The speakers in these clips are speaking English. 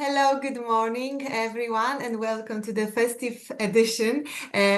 Hello, good morning, everyone, and welcome to the festive edition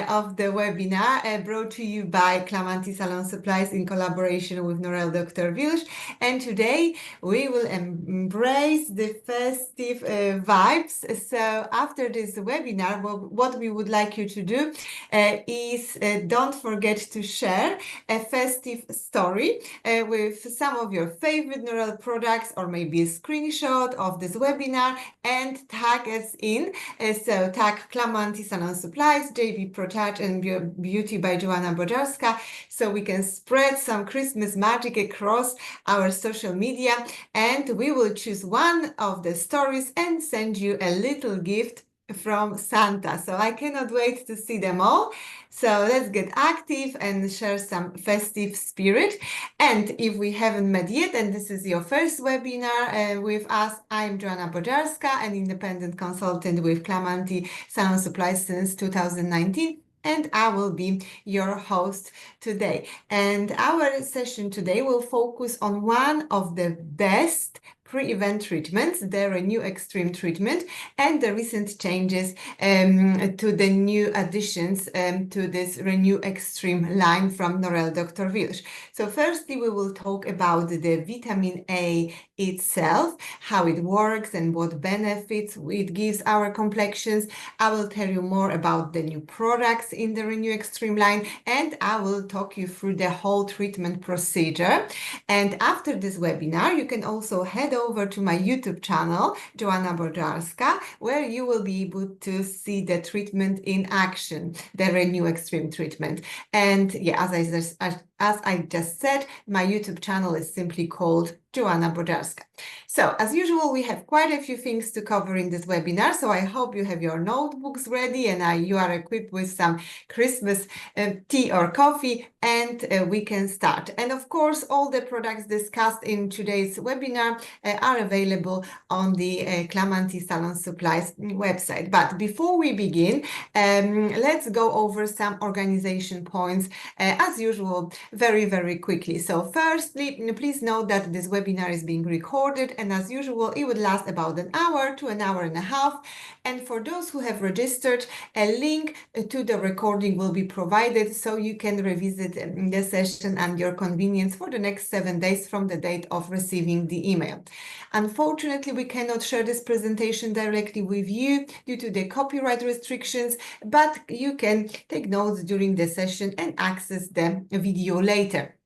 of the webinar brought to you by Clamanti Salon Supplies in collaboration with Norel Dr Wilsz. And today we will embrace the festive vibes. So after this webinar, what we would like you to do is don't forget to share a festive story with some of your favorite Norel products, or maybe a screenshot of this webinar, and tag us in. So tag Clamanti Salon Supplies, JB Protouch, and Beauty by Joanna Bojarska, so we can spread some Christmas magic across our social media, and we will choose one of the stories and send you a little gift from Santa. So I cannot wait to see them all. So let's get active and share some festive spirit. And if we haven't met yet, and this is your first webinar with us, I'm Joanna Bojarska, an independent consultant with Clamanti Salon Supplies since 2019. And I will be your host today. And our session today will focus on one of the best pre-event treatments, the Renew Extreme treatment, and the recent changes to the new additions to this Renew Extreme line from Norel Dr Wilsz. So firstly, we will talk about the vitamin A itself, how it works and what benefits it gives our complexions. I will tell you more about the new products in the Renew Extreme line, and I will talk you through the whole treatment procedure. And after this webinar, you can also head over to my YouTube channel, Joanna Bojarska, where you will be able to see the treatment in action, the Renew Extreme treatment. And yeah, as I just said, my YouTube channel is simply called Joanna Bojarska. So as usual, we have quite a few things to cover in this webinar. So I hope you have your notebooks ready and you are equipped with some Christmas tea or coffee, and we can start. And of course, all the products discussed in today's webinar are available on the Clamanti Salon Supplies website. But before we begin, let's go over some organization points as usual, very, very quickly. So firstly, please note that this webinar is being recorded, and as usual, it would last about an hour to an hour and a half. And for those who have registered, a link to the recording will be provided, so you can revisit the session at your convenience for the next 7 days from the date of receiving the email. Unfortunately, we cannot share this presentation directly with you due to the copyright restrictions, but you can take notes during the session and access the video later.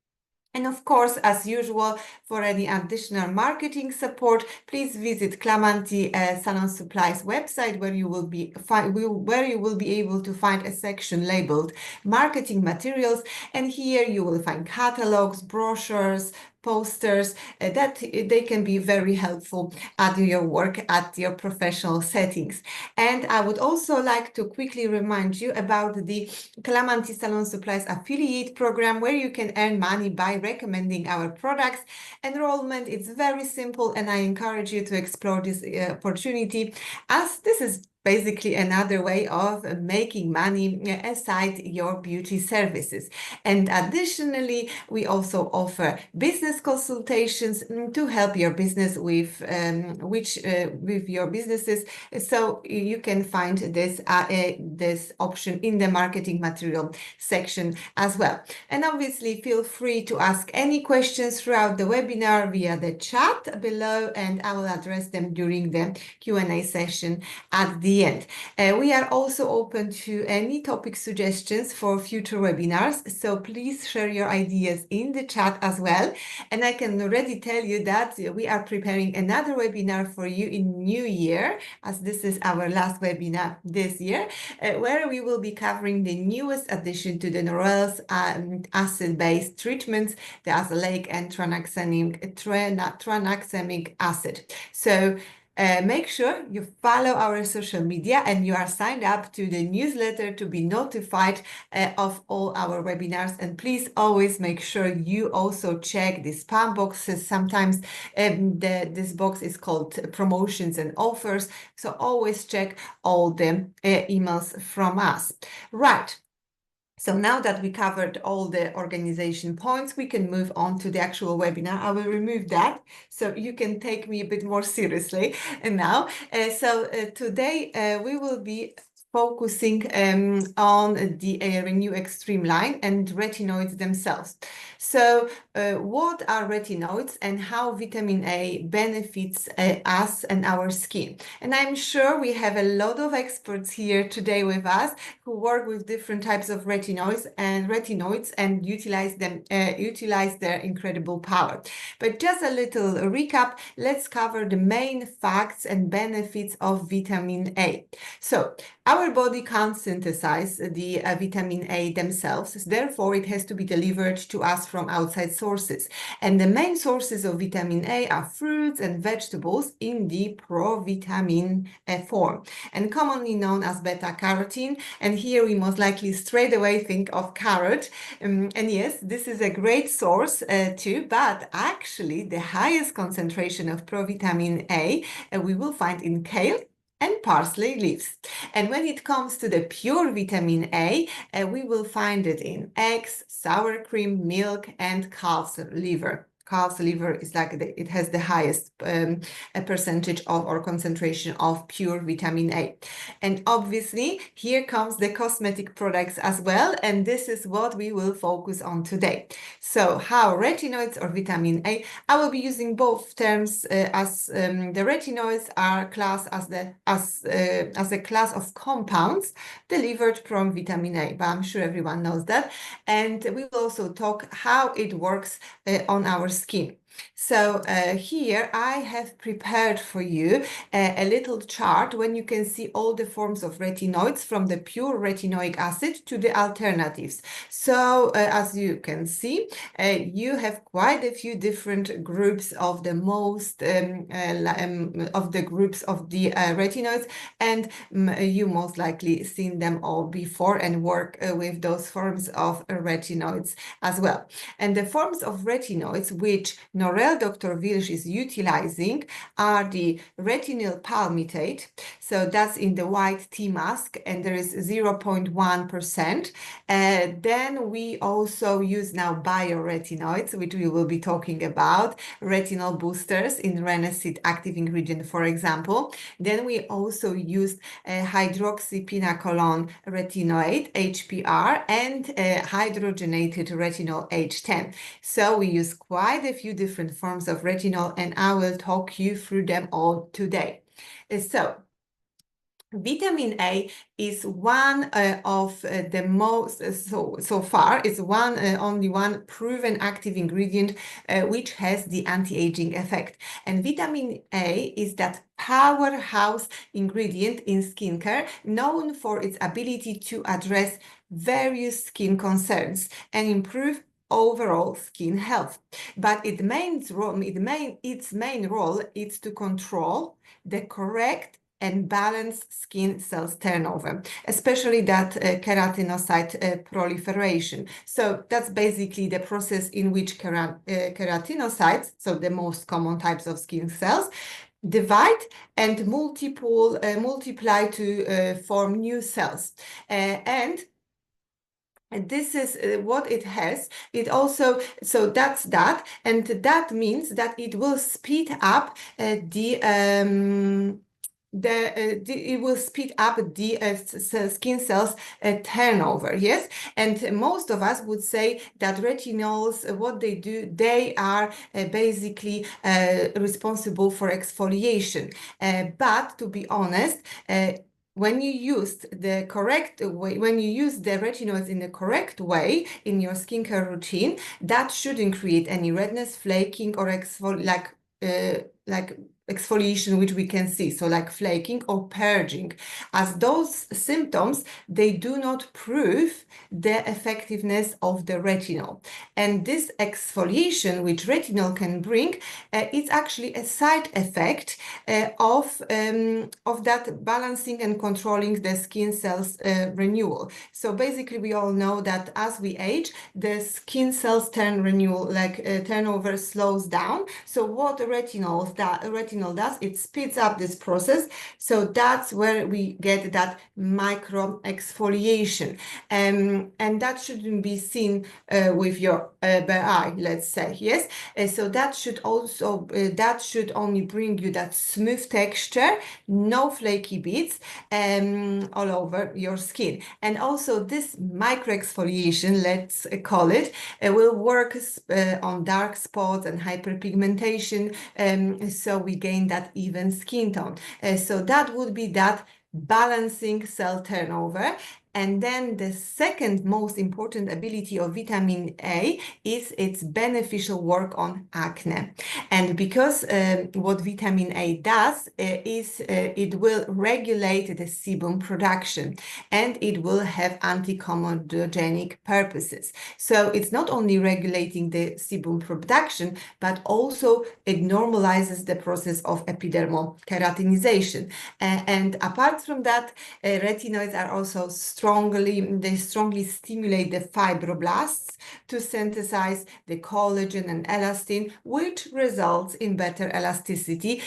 And of course, as usual, for any additional marketing support, please visit Clamanti Salon Supplies website, where you will be able to find a section labeled Marketing Materials. And here you will find catalogs, brochures, posters that they can be very helpful at your work, at your professional settings. And I would also like to quickly remind you about the Clamanti Salon Supplies affiliate program, where you can earn money by recommending our products. Enrollment is very simple, and I encourage you to explore this opportunity, as this is basically another way of making money aside your beauty services. And additionally, we also offer business consultations to help your business with your businesses. So you can find this option in the marketing material section as well. And obviously, feel free to ask any questions throughout the webinar via the chat below, and I will address them during the Q&A session at the end. We are also open to any topic suggestions for future webinars, so please share your ideas in the chat as well. And I can already tell you that we are preparing another webinar for you in New Year, as this is our last webinar this year, where we will be covering the newest addition to the Norel's acid-based treatments, the azelaic and tranexamic acid. So make sure you follow our social media and you are signed up to the newsletter to be notified of all our webinars. And please always make sure you also check the spam boxes. Sometimes this box is called promotions and offers. So always check all the emails from us. Right. So now that we covered all the organization points, we can move on to the actual webinar. I will remove that so you can take me a bit more seriously now. Today we will be focusing on the Renew Extreme line and retinoids themselves. So what are retinoids and how vitamin A benefits us and our skin? And I'm sure we have a lot of experts here today with us who work with different types of retinoids and utilize their incredible power. But just a little recap, let's cover the main facts and benefits of vitamin A. So our body can't synthesize the vitamin A themselves, therefore it has to be delivered to us from outside sources. And the main sources of vitamin A are fruits and vegetables in the provitamin form, and commonly known as beta-carotene. And here we most likely straight away think of carrot. And yes, this is a great source too, but actually the highest concentration of provitamin A we will find in kale and parsley leaves. And when it comes to the pure vitamin A, we will find it in eggs, sour cream, milk, and calf's liver. Calf's liver is like it has the highest percentage of or concentration of pure vitamin A. And obviously, here comes the cosmetic products as well, and this is what we will focus on today. So how retinoids or vitamin A, I will be using both terms as the retinoids are classed as a class of compounds delivered from vitamin A, but I'm sure everyone knows that. And we will also talk how it works on our skin. So here I have prepared for you a little chart when you can see all the forms of retinoids from the pure retinoic acid to the alternatives. So as you can see, you have quite a few different groups of the retinoids, and you most likely seen them all before and work with those forms of retinoids as well. And the forms of retinoids which Norel Dr Wilsz is utilizing are the retinyl palmitate, so that's in the white tea mask, and there is 0.1%. Then we also use now bioretinoids, which we will be talking about, retinol boosters in Reneseed active ingredient, for example. Then we also used hydroxypinacolone retinoid, HPR, and hydrogenated retinol, H10. So we use quite a few different forms of retinol, and I will talk you through them all today. So vitamin A is one of the most, so far, it's only one proven active ingredient which has the anti-aging effect. And vitamin A is that powerhouse ingredient in skincare, known for its ability to address various skin concerns and improve overall skin health. But its main role is to control the correct and balanced skin cells turnover, especially that keratinocyte proliferation. So that's basically the process in which keratinocytes, so the most common types of skin cells, divide and multiply to form new cells. And this is what it has. It also, so that's that, and that means that it will speed up it will speed up the skin cells turnover, yes? And most of us would say that retinols, what they do, they are basically responsible for exfoliation. But to be honest, when you use the correct way, when you use the retinoids in the correct way in your skincare routine, that shouldn't create any redness, flaking, or exfoliation, which we can see, so like flaking or purging, as those symptoms, they do not prove the effectiveness of the retinol. And this exfoliation which retinol can bring, it's actually a side effect of that balancing and controlling the skin cells renewal. So basically we all know that as we age, the skin cells turnover slows down. So what retinols retinol does, it speeds up this process. So that's where we get that micro exfoliation. And that shouldn't be seen with your bare eye, let's say, yes? So that should also, that should only bring you that smooth texture, no flaky bits all over your skin. And also this micro exfoliation, let's call it, will work on dark spots and hyperpigmentation, so we gain that even skin tone. So that would be that balancing cell turnover. And then the second most important ability of vitamin A is its beneficial work on acne. And because what vitamin A does is it will regulate the sebum production, and it will have anti-comedogenic purposes. So it's not only regulating the sebum production, but also it normalizes the process of epidermal keratinization. And apart from that, retinoids are also they strongly stimulate the fibroblasts to synthesize the collagen and elastin, which results in better elasticity.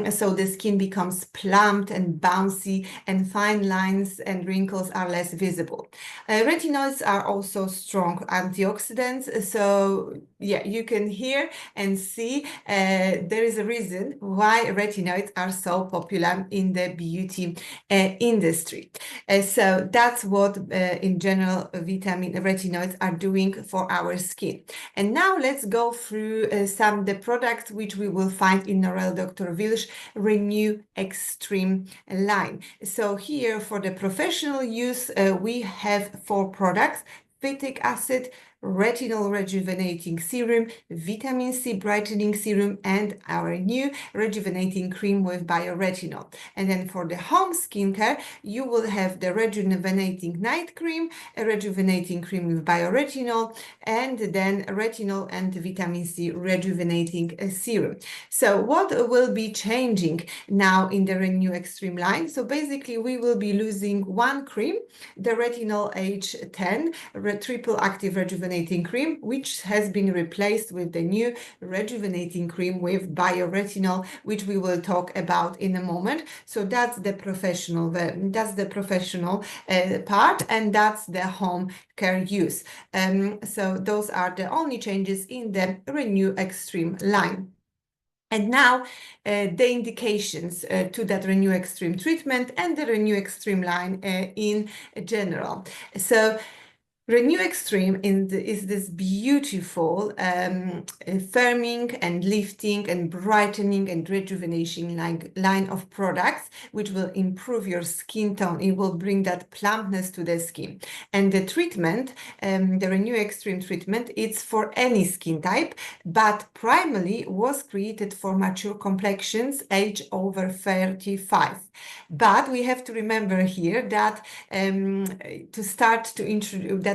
So the skin becomes plumped and bouncy, and fine lines and wrinkles are less visible. Retinoids are also strong antioxidants. So yeah, you can hear and see there is a reason why retinoids are so popular in the beauty industry. So that's what in general retinoids are doing for our skin. And now let's go through some of the products which we will find in Norel Dr Wilsz Renew Extreme line. So here for the professional use, we have 4 products: phytic acid, retinol rejuvenating serum, vitamin C brightening serum, and our new rejuvenating cream with bioretinol. And then for the home skincare, you will have the rejuvenating night cream, a rejuvenating cream with bioretinol, and then retinol and vitamin C rejuvenating serum. So what will be changing now in the Renew Extreme line? So basically we will be losing 1 cream, the retinol H10 triple active rejuvenating cream, which has been replaced with the new rejuvenating cream with bioretinol, which we will talk about in a moment. So that's the professional part, and that's the home care use. So those are the only changes in the Renew Extreme line. And now the indications to that Renew Extreme treatment and the Renew Extreme line in general. So Renew Extreme is this beautiful firming and lifting and brightening and rejuvenation line of products, which will improve your skin tone. It will bring that plumpness to the skin. And the treatment, the Renew Extreme treatment, it's for any skin type, but primarily was created for mature complexions age over 35. But we have to remember here that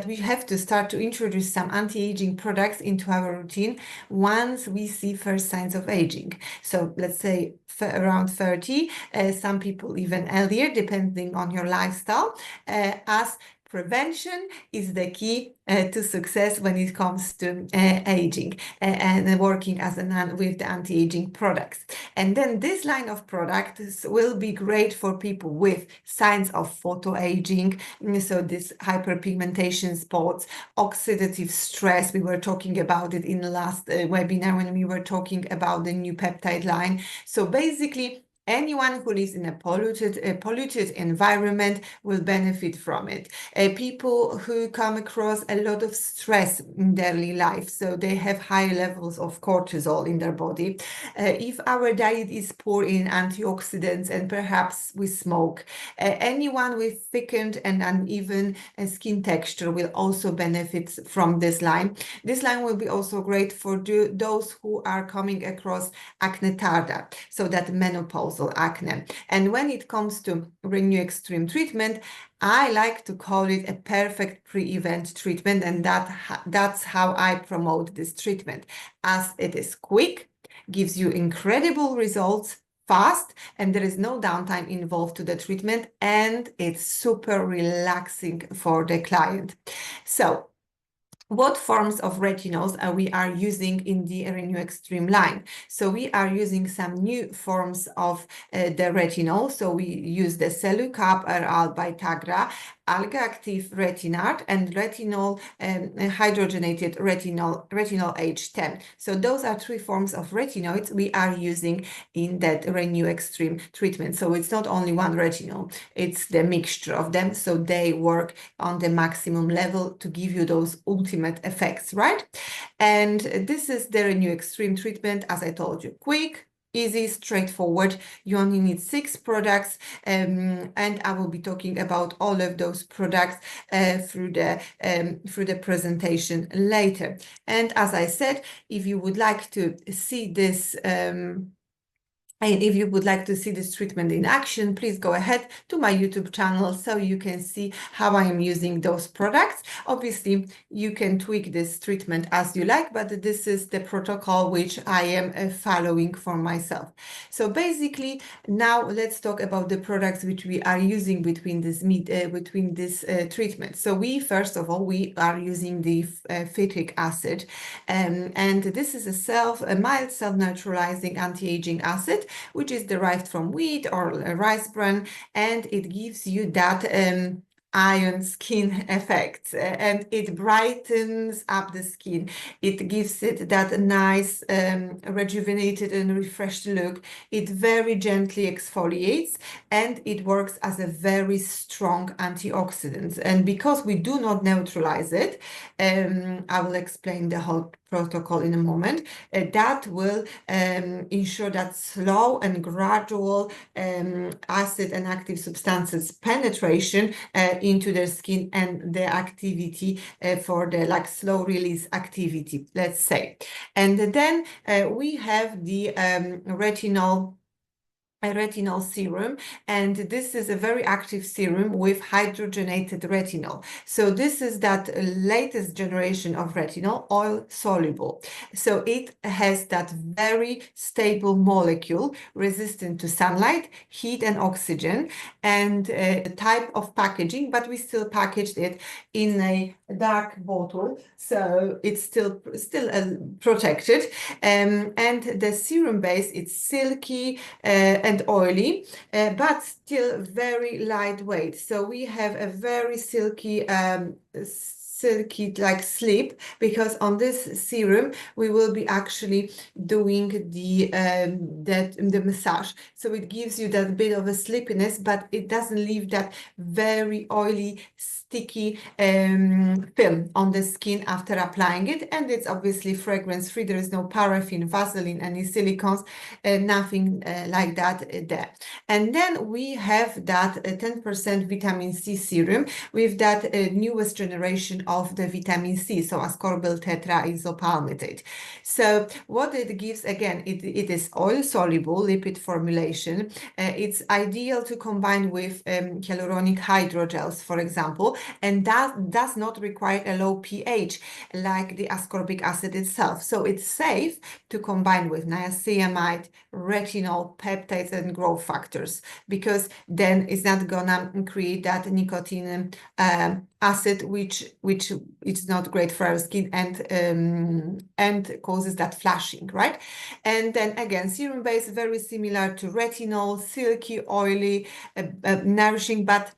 we have to start to introduce some anti-aging products into our routine once we see first signs of aging. So let's say around 30, some people even earlier, depending on your lifestyle, as prevention is the key to success when it comes to aging and working as with the anti-aging products. And then this line of products will be great for people with signs of photoaging, so this hyperpigmentation spots, oxidative stress. We were talking about it in the last webinar when we were talking about the new peptide line. So basically, anyone who lives in a polluted environment will benefit from it. People who come across a lot of stress in daily life, so they have high levels of cortisol in their body. If our diet is poor in antioxidants and perhaps we smoke, anyone with thickened and uneven skin texture will also benefit from this line. This line will be also great for those who are coming across acne tarda, so that menopause acne. And when it comes to Renew Extreme treatment, I like to call it a perfect pre-event treatment, and that's how I promote this treatment, as it is quick, gives you incredible results fast, and there is no downtime involved to the treatment, and it's super relaxing for the client. So what forms of retinols we are using in the Renew Extreme line. So we are using some new forms of the retinol. So we use the Celucap RL by Tagra, Alga Active Retinart, and retinol hydrogenated retinol H10. So those are three forms of retinoids we are using in that Renew Extreme treatment. So it's not only one retinol, it's the mixture of them. So they work on the maximum level to give you those ultimate effects, right? And this is the Renew Extreme treatment, as I told you, quick, easy, straightforward. You only need 6 products, and I will be talking about all of those products through the presentation later. And as I said, if you would like to see this and if you would like to see this treatment in action, please go ahead to my YouTube channel so you can see how I am using those products. Obviously, you can tweak this treatment as you like, but this is the protocol which I am following for myself. So basically, now let's talk about the products which we are using between this treatment. So first of all, we are using the phytic acid, and this is a mild self-neutralizing anti-aging acid which is derived from wheat or rice bran, and it gives you that iron skin effect, and it brightens up the skin. It gives it that nice rejuvenated and refreshed look. It very gently exfoliates, and it works as a very strong antioxidant. And because we do not neutralize it, I will explain the whole protocol in a moment, that will ensure that slow and gradual acid and active substances penetration into their skin and the activity for the slow release activity, let's say. And then we have the retinol serum, and this is a very active serum with hydrogenated retinol. So this is that latest generation of retinol, oil soluble. So it has that very stable molecule resistant to sunlight, heat, and oxygen, and the type of packaging, but we still packaged it in a dark bottle, so it's still protected. And the serum base, it's silky and oily, but still very lightweight. So we have a very silky like slip, because on this serum we will be actually doing the massage. So it gives you that bit of a slipiness, but it doesn't leave that very oily, sticky film on the skin after applying it. And it's obviously fragrance free. There is no paraffin, Vaseline, any silicones, nothing like that there. And then we have that 10% vitamin C serum with that newest generation of the vitamin C, so ascorbyl tetraisopalmitate. So what it gives, again, it is oil soluble lipid formulation. It's ideal to combine with hyaluronic hydrogels, for example, and that does not require a low pH like the ascorbic acid itself. So it's safe to combine with niacinamide, retinol, peptides, and growth factors, because then it's not gonna create that nicotine acid, which is not great for our skin, and causes that flashing, right? And then again, serum base very similar to retinol, silky, oily, nourishing, but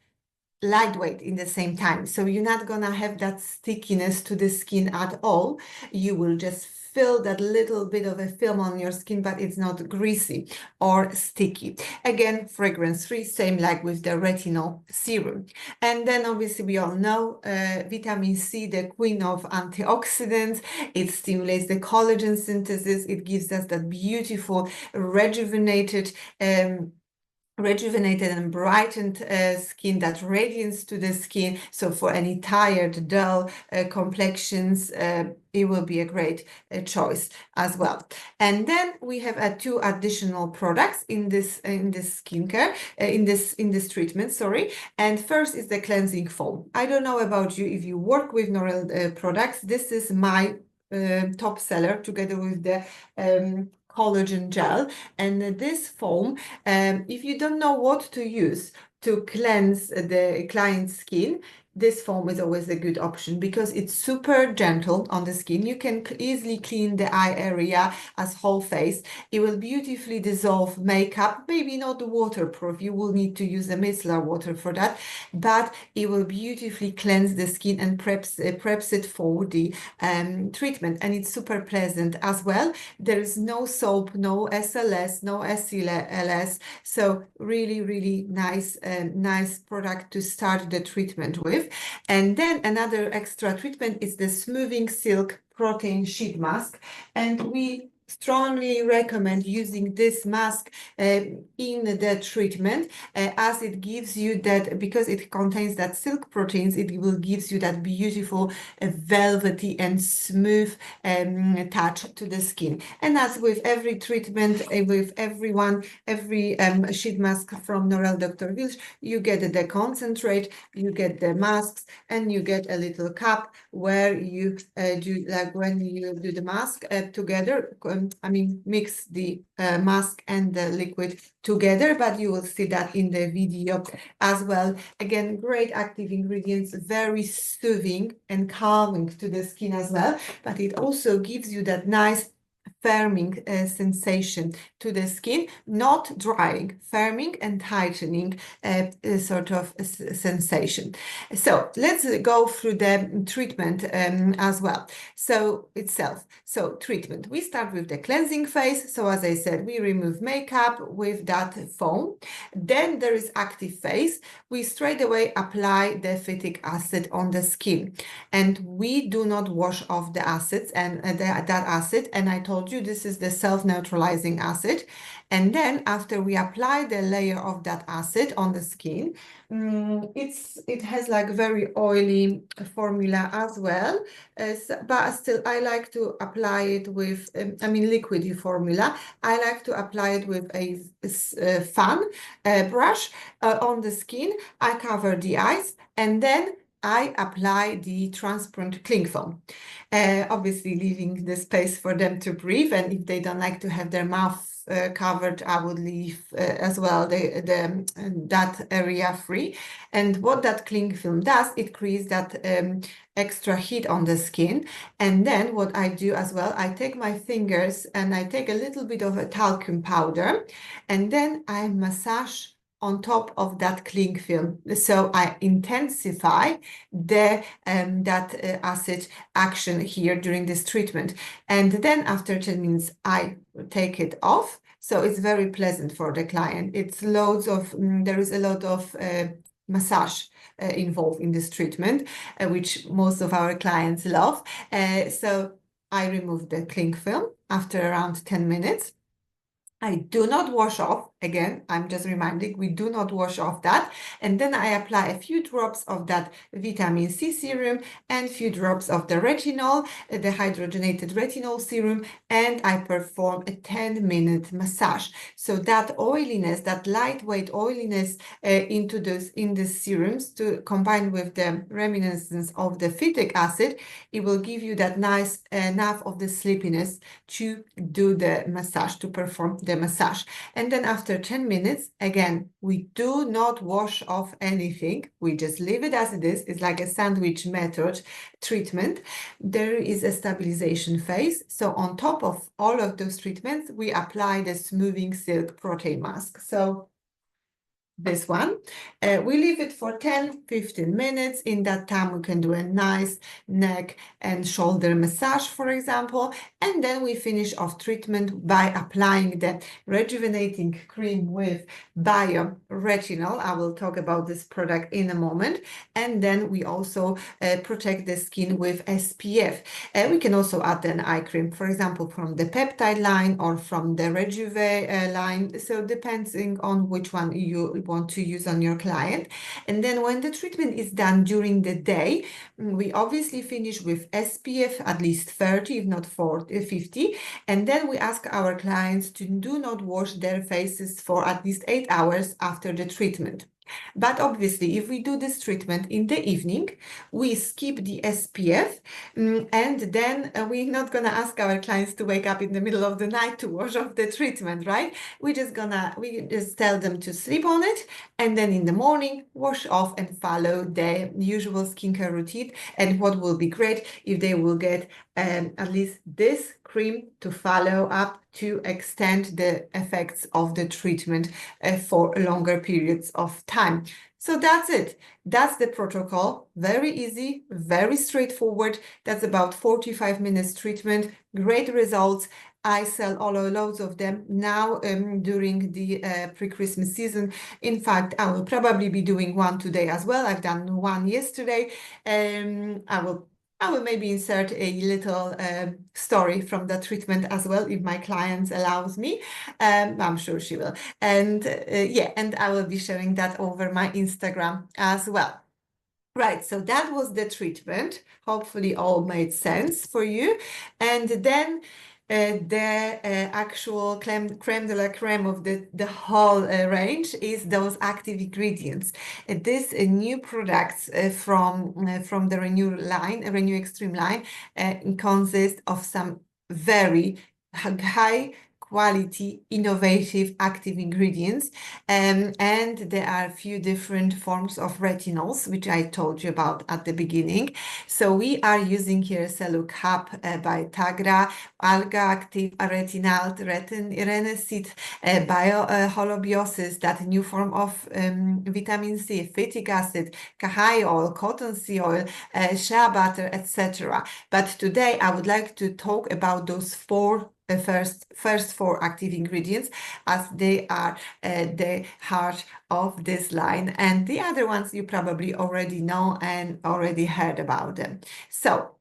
lightweight in the same time. So you're not gonna have that stickiness to the skin at all. You will just feel that little bit of a film on your skin, but it's not greasy or sticky. Again, fragrance free, same like with the retinol serum. And then obviously we all know vitamin C, the queen of antioxidants. It stimulates the collagen synthesis. It gives us that beautiful rejuvenated and brightened skin, that radiance to the skin. So for any tired, dull complexions, it will be a great choice as well. And then we have 2 additional products in this skincare, in this treatment, sorry. And first is the cleansing foam. I don't know about you if you work with Norel products. This is my top seller, together with the collagen gel. And this foam, if you don't know what to use to cleanse the client's skin, this foam is always a good option because it's super gentle on the skin. You can easily clean the eye area as whole face. It will beautifully dissolve makeup, maybe not waterproof. You will need to use a micellar water for that, but it will beautifully cleanse the skin and preps it for the treatment. And it's super pleasant as well. There is no soap, no SLS, no SLS. So really, really nice, nice product to start the treatment with. And then another extra treatment is the smoothing silk protein sheet mask. And we strongly recommend using this mask in the treatment as it gives you that, because it contains that silk proteins, it will gives you that beautiful velvety and smooth touch to the skin. And as with every treatment, with every sheet mask from Norel Dr Wilsz, you get the concentrate, you get the masks, and you get a little cup where you do, like when you do the mask together, mix the mask and the liquid together, but you will see that in the video as well. Again, great active ingredients, very soothing and calming to the skin as well, but it also gives you that nice firming sensation to the skin, not drying, firming and tightening sort of sensation. So let's go through the treatment as well. So treatment, we start with the cleansing phase. So as I said, we remove makeup with that foam. Then there is active phase. We straight away apply the phytic acid on the skin, and we do not wash off the acids and that acid. And I told you this is the self-neutralizing acid. And then after we apply the layer of that acid on the skin, it has like very oily formula as well, but still I like to apply it with liquidy formula. I like to apply it with a fan brush on the skin. I cover the eyes, and then I apply the transparent cling film, obviously leaving the space for them to breathe. And if they don't like to have their mouth covered, I would leave as well that area free. And what that cling film does, it creates that extra heat on the skin. And then what I do as well, I take my fingers and I take a little bit of a talcum powder, and then I massage on top of that cling film. So I intensify that acid action here during this treatment. And then after 10 minutes, I take it off. So it's very pleasant for the client. It's there is a lot of massage involved in this treatment, which most of our clients love. So I remove the cling film after around 10 minutes. I do not wash off. Again, I'm just reminding, we do not wash off that. And then I apply a few drops of that vitamin C serum and a few drops of the retinol, the hydrogenated retinol serum, and I perform a 10-minute massage. So that oiliness, that lightweight oiliness in the serums, to combine with the reminiscence of the phytic acid, it will give you that nice enough of the sleepiness to do the massage, to perform the massage. And then after 10 minutes, again, we do not wash off anything. We just leave it as it is. It's like a sandwich method treatment. There is a stabilization phase. So on top of all of those treatments, we apply the smoothing silk protein mask. So this one, we leave it for 10-15 minutes. In that time, we can do a nice neck and shoulder massage, for example, and then we finish off treatment by applying the rejuvenating cream with bio retinol. I will talk about this product in a moment. And then we also protect the skin with SPF. We can also add an eye cream, for example, from the peptide line or from the Rejuve line. So depending on which one you want to use on your client. And then when the treatment is done during the day, we obviously finish with SPF at least 30, if not 50. And then we ask our clients to do not wash their faces for at least 8 hours after the treatment. But obviously, if we do this treatment in the evening, we skip the SPF, and then we're not gonna ask our clients to wake up in the middle of the night to wash off the treatment, right? We just tell them to sleep on it, and then in the morning wash off and follow the usual skincare routine. And what will be great if they will get at least this cream to follow up to extend the effects of the treatment for longer periods of time. So that's it. That's the protocol. Very easy, very straightforward. That's about 45 minutes treatment. Great results. I sell loads of them now during the pre-Christmas season. In fact, I will probably be doing one today as well. I've done one yesterday. I will maybe insert a little story from the treatment as well, if my client allows me. I'm sure she will. And yeah, and I will be sharing that over my Instagram as well. Right, so that was the treatment. Hopefully all made sense for you. And then the actual creme de la creme of the whole range is those active ingredients. These new products from the Renew Extreme line consist of some very high quality, innovative active ingredients. And there are a few different forms of retinols, which I told you about at the beginning. So we are using here Cellucap by Tagra, Alga Active, Retinalt, Renesit, Bioholobiosis, that new form of vitamin C, phytic acid, Kahai oil, cottonseed oil, shea butter, etc. But today I would like to talk about those first four active ingredients, as they are the heart of this line, and the other ones you probably already know and already heard about them. So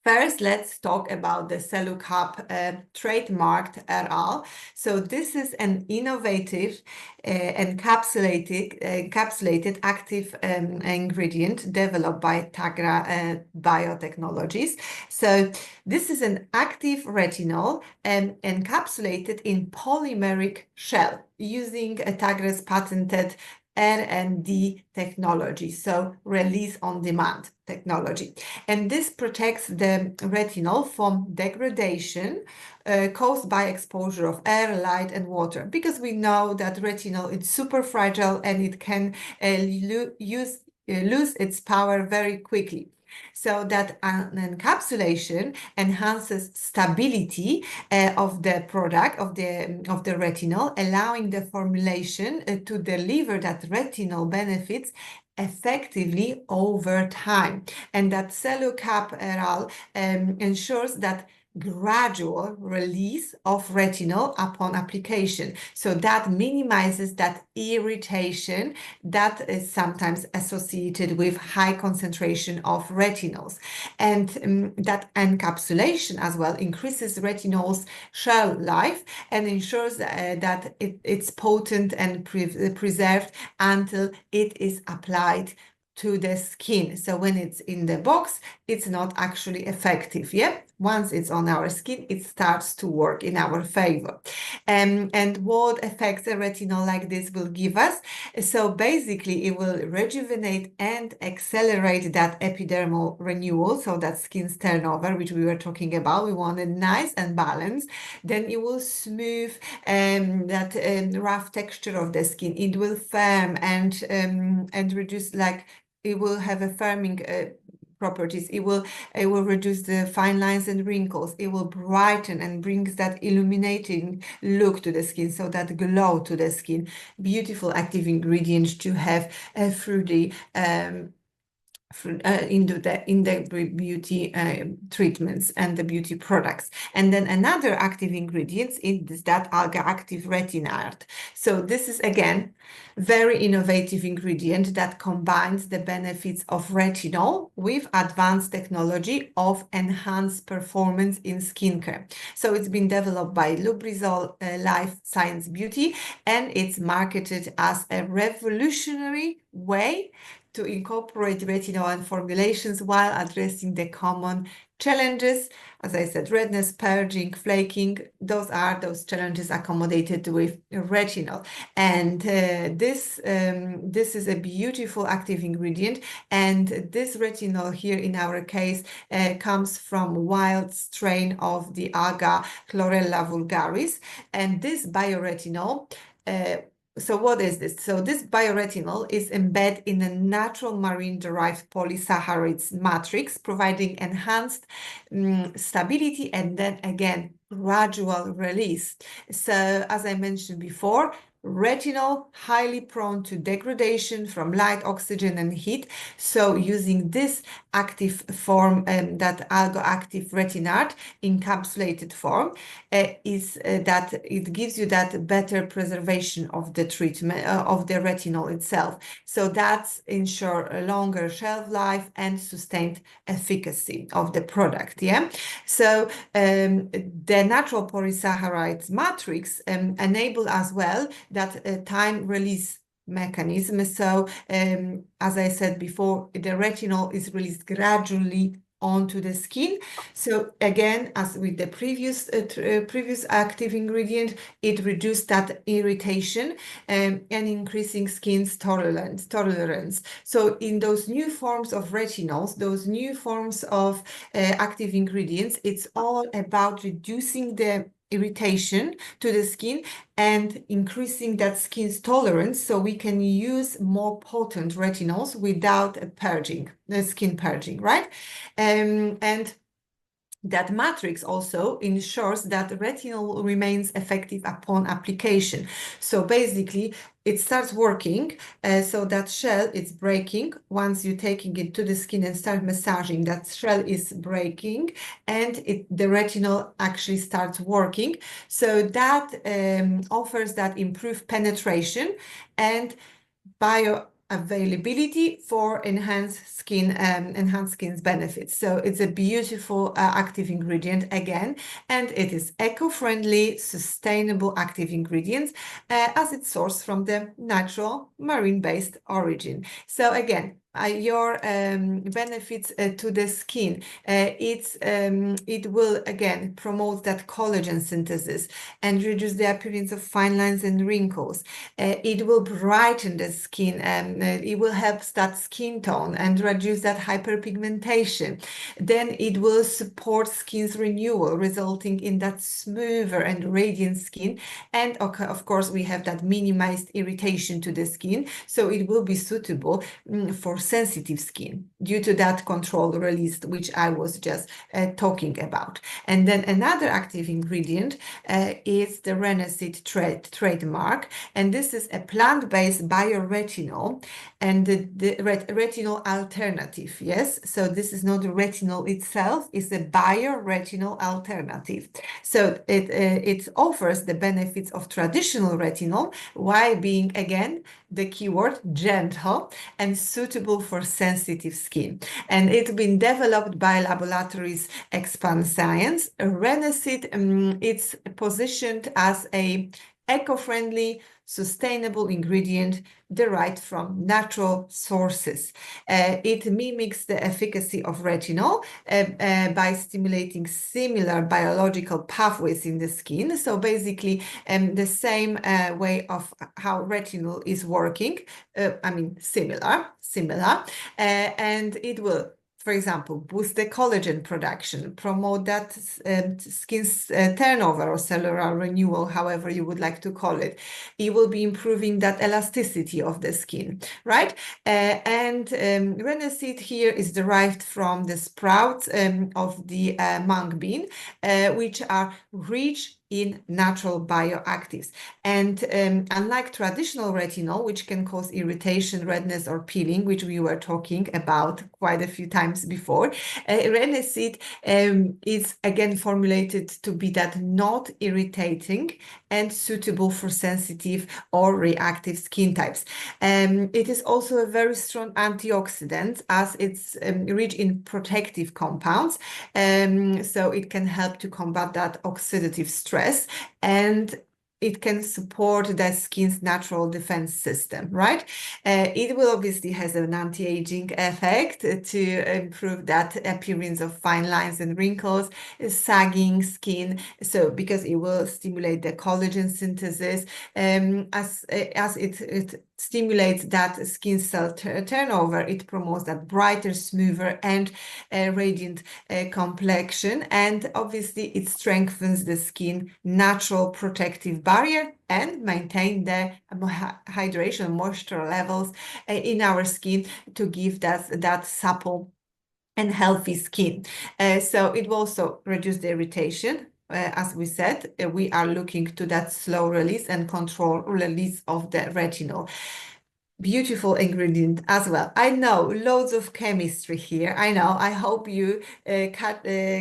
first, let's talk about the Cellucap trademarked RL. So this is an innovative encapsulated active ingredient developed by Tagra Biotechnologies. So this is an active retinol encapsulated in polymeric shell using Tagra's patented R&D technology, so release on demand technology. And this protects the retinol from degradation caused by exposure of air, light, and water, because we know that retinol is super fragile and it can lose its power very quickly. So that an encapsulation enhances stability of the product, of the retinol, allowing the formulation to deliver that retinol benefits effectively over time. And that Cellucap RL ensures that gradual release of retinol upon application. So that minimizes that irritation that is sometimes associated with high concentration of retinols. And that encapsulation as well increases retinol's shelf life and ensures that it's potent and preserved until it is applied to the skin. So when it's in the box, it's not actually effective. Yeah, once it's on our skin, it starts to work in our favor. And what effects a retinol like this will give us? So basically, it will rejuvenate and accelerate that epidermal renewal, so that skin's turnover, which we were talking about. We want it nice and balanced. Then it will smooth that rough texture of the skin. It will firm and reduce, like, it will have a firming properties. It will reduce the fine lines and wrinkles. It will brighten and brings that illuminating look to the skin, so that glow to the skin. Beautiful active ingredients to have through the in the beauty treatments and the beauty products. And then another active ingredient is that Alga Active Retinart. So this is again very innovative ingredient that combines the benefits of retinol with advanced technology of enhanced performance in skincare. So it's been developed by Lubrizol Life Science Beauty, and it's marketed as a revolutionary way to incorporate retinol and formulations while addressing the common challenges. As I said, redness, purging, flaking, those challenges accommodated with retinol. And this is a beautiful active ingredient. And this retinol here in our case comes from wild strain of the alga Chlorella vulgaris. And this bioretinol, so what is this? So this bioretinol is embedded in a natural marine-derived polysaccharides matrix, providing enhanced stability and then again gradual release. So as I mentioned before, retinol highly prone to degradation from light, oxygen, and heat. So using this active form, that algo-active retinard encapsulated form, is that it gives you that better preservation of the treatment of the retinol itself. So that's ensure a longer shelf life and sustained efficacy of the product. Yeah. So the natural polysaccharides matrix enable as well that time release mechanism. So as I said before, the retinol is released gradually onto the skin. So again, as with the previous active ingredient, it reduced that irritation and increasing skin's tolerance. So in those new forms of retinols, those new forms of active ingredients, it's all about reducing the irritation to the skin and increasing that skin's tolerance, so we can use more potent retinols without purging, the skin purging, right? And that matrix also ensures that retinol remains effective upon application. So basically, it starts working, so that shell is breaking. Once you're taking it to the skin and start massaging, that shell is breaking and the retinol actually starts working. So that offers that improved penetration and bioavailability for enhanced skin's benefits. So it's a beautiful active ingredient again, and it is eco-friendly, sustainable active ingredients as it's sourced from the natural marine-based origin. So again, your benefits to the skin. It will again promote that collagen synthesis and reduce the appearance of fine lines and wrinkles. It will brighten the skin. It will help that skin tone and reduce that hyperpigmentation. Then it will support skin's renewal, resulting in that smoother and radiant skin. And of course, we have that minimized irritation to the skin, so it will be suitable for sensitive skin due to that controlled release, which I was just talking about. And then another active ingredient is the Renesit trademark, and this is a plant-based bioretinol and the retinol alternative. Yes, so this is not the retinol itself; it's a bioretinol alternative. So it offers the benefits of traditional retinol while being again the keyword gentle and suitable for sensitive skin. And it's been developed by laboratories Expand Science. Renesit, it's positioned as a eco-friendly, sustainable ingredient derived from natural sources. It mimics the efficacy of retinol by stimulating similar biological pathways in the skin. So basically, the same way of how retinol is working, similar, and it will, for example, boost the collagen production, promote that skin's turnover or cellular renewal, however you would like to call it. It will be improving that elasticity of the skin, right? And Renesit here is derived from the sprouts of the mung bean, which are rich in natural bioactives. And unlike traditional retinol, which can cause irritation, redness, or peeling, which we were talking about quite a few times before, Renesit is again formulated to be that not irritating and suitable for sensitive or reactive skin types. It is also a very strong antioxidant as it's rich in protective compounds, so it can help to combat that oxidative stress, and it can support the skin's natural defense system, right? It will obviously has an anti-aging effect to improve that appearance of fine lines and wrinkles, sagging skin. So because it will stimulate the collagen synthesis, as it stimulates that skin cell turnover, it promotes that brighter, smoother, and radiant complexion, and obviously it strengthens the skin natural protective barrier and maintain the hydration moisture levels in our skin to give that supple and healthy skin. So it will also reduce the irritation. As we said, we are looking to that slow release and control release of the retinol. Beautiful ingredient as well. I know loads of chemistry here. I know. I hope you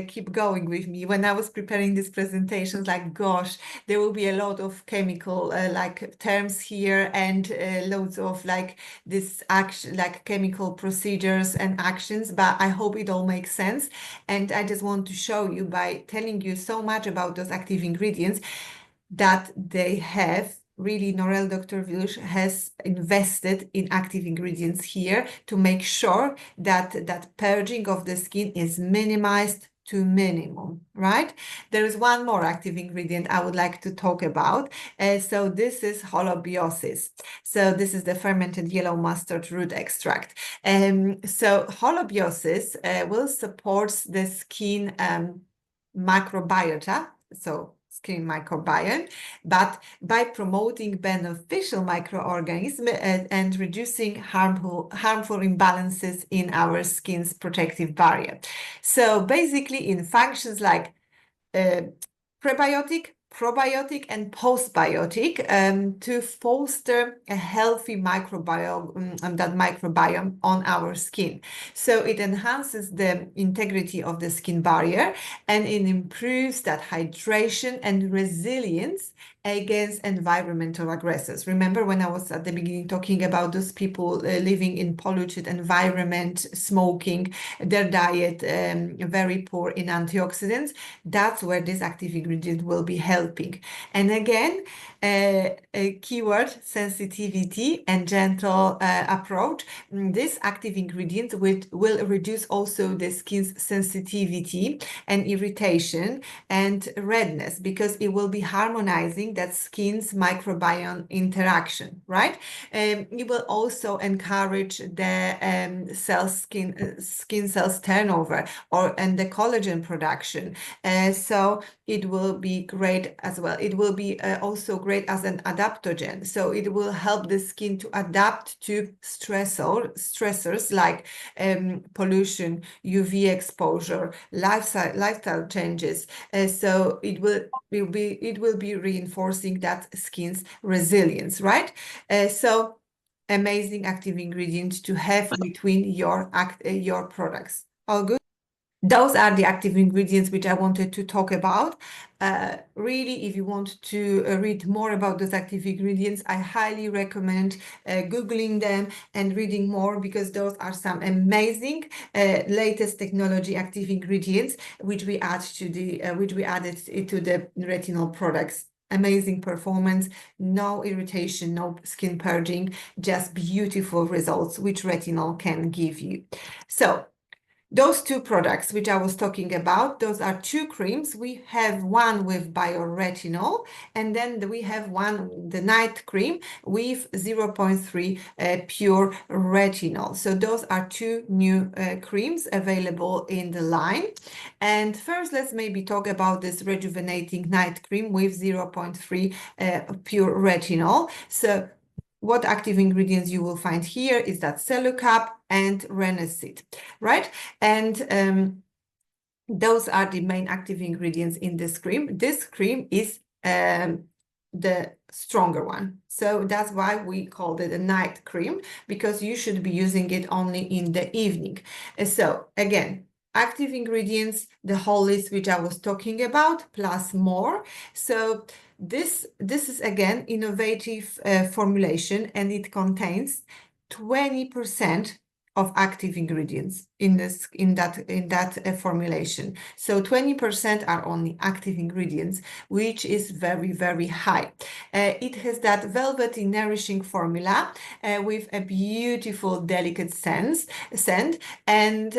keep going with me. When I was preparing this presentation, like, gosh, there will be a lot of chemical like terms here and loads of like this action, like chemical procedures and actions. But I hope it all makes sense. And I just want to show you by telling you so much about those active ingredients that they have. Really, Norel Dr Wilsz has invested in active ingredients here to make sure that purging of the skin is minimized to minimum, right? There is one more active ingredient I would like to talk about. So this is holobiosis. So this is the fermented yellow mustard root extract. So holobiosis will support the skin microbiota, so skin microbiome, but by promoting beneficial microorganisms and reducing harmful imbalances in our skin's protective barrier. So basically in functions like prebiotic, probiotic, and postbiotic to foster a healthy microbiome, that microbiome on our skin. So it enhances the integrity of the skin barrier, and it improves that hydration and resilience against environmental aggressors. Remember when I was at the beginning talking about those people living in polluted environment, smoking, their diet very poor in antioxidants? That's where this active ingredient will be helping. And again, a keyword, sensitivity and gentle approach. This active ingredient will reduce also the skin's sensitivity and irritation and redness, because it will be harmonizing that skin's microbiome interaction, right? It will also encourage the skin cells turnover and the collagen production. So it will be great as well. It will be also great as an adaptogen. So it will help the skin to adapt to stressors like pollution, UV exposure, lifestyle changes. So it will be reinforcing that skin's resilience, right? So amazing active ingredients to have between your products. All good? Those are the active ingredients which I wanted to talk about. Really, if you want to read more about those active ingredients, I highly recommend Googling them and reading more, because those are some amazing latest technology active ingredients which we added to the retinol products. Amazing performance, no irritation, no skin purging, just beautiful results which retinol can give you. So those two products which I was talking about, those are two creams. We have one with bioretinol, and then we have one, the night cream, with 0.3 pure retinol. So those are two new creams available in the line. And first, let's maybe talk about this rejuvenating night cream with 0.3 pure retinol. So what active ingredients you will find here is that cellucap and reneseed, right? And those are the main active ingredients in this cream. This cream is the stronger one. So that's why we called it a night cream, because you should be using it only in the evening. So again, active ingredients, the whole list which I was talking about, plus more. So this is again innovative formulation, and it contains 20% of active ingredients in that formulation. So 20% are only active ingredients, which is very, very high. It has that velvety, nourishing formula with a beautiful, delicate scent, and